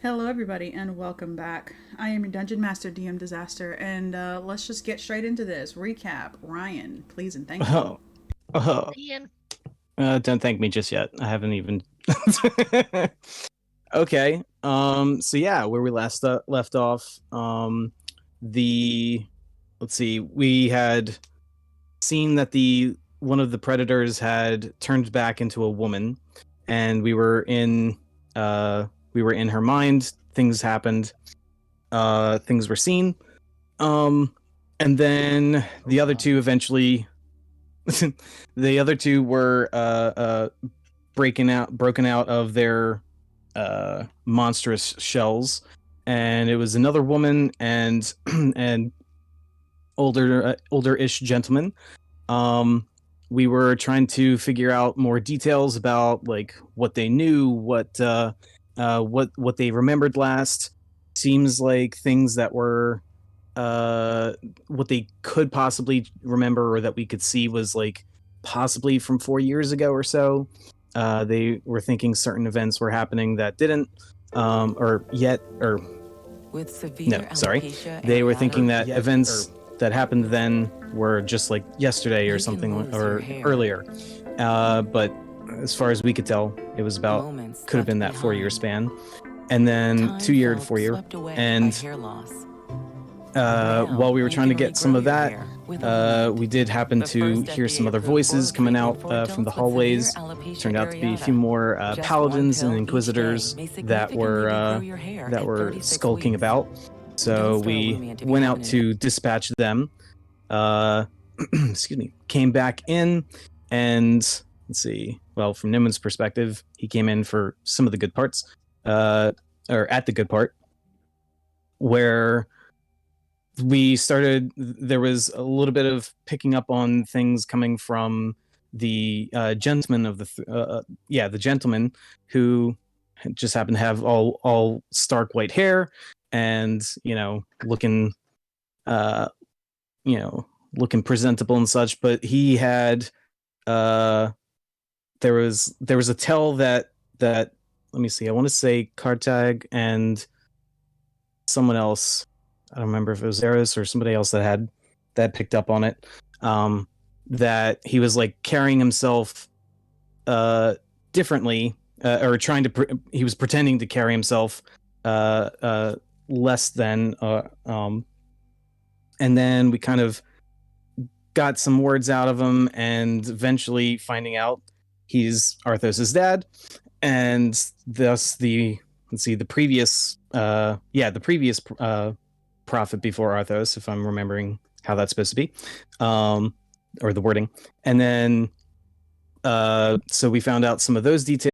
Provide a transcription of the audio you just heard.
Hello, everybody, and welcome back. I am your Dungeon Master, DM Disaster, and let's just get straight into this. Recap. Ryan, please and thank you. Oh, Ian. don't thank me just yet. I haven't even. Okay. So yeah, where we last left off. The let's see. We had seen that the one of the predators had turned back into a woman, and we were in her mind. Things happened. Things were seen. And then the other two eventually. The other two were broken out of their monstrous shells, and it was another woman and and older-ish gentleman. We were trying to figure out more details about like what they knew, what they remembered last. Seems like things that were what they could possibly remember or that we could see was like possibly from 4 years ago or so. They were thinking certain events were happening that didn't, With severe They were thinking that events that happened then were just like yesterday or something or earlier. But as far as we could tell, it was about could have been that 4 year span, and then 2 year to 4 year, and while we were trying to get some of that, we did happen to hear some other voices coming out from the hallways. Turned out to be a few more paladins and inquisitors that were skulking about. So we went out to dispatch them. Excuse me. Came back in, and let's see. Well, from Nimmon's perspective, he came in for some of the good parts, or at the good part, where there was a little bit of picking up on things coming from the gentleman of the gentleman who just happened to have all stark white hair and looking looking presentable and such, but he had there was a tell that let me see, I want to say Kartag and someone else, I don't remember if it was Eris or somebody else that picked up on it, that he was like carrying himself differently, or he was pretending to carry himself less than, and then we kind of got some words out of him, and eventually finding out he's Arthos's dad, and thus the previous prophet before Arthos, if I'm remembering how that's supposed to be, or the wording. And then so we found out some of those details.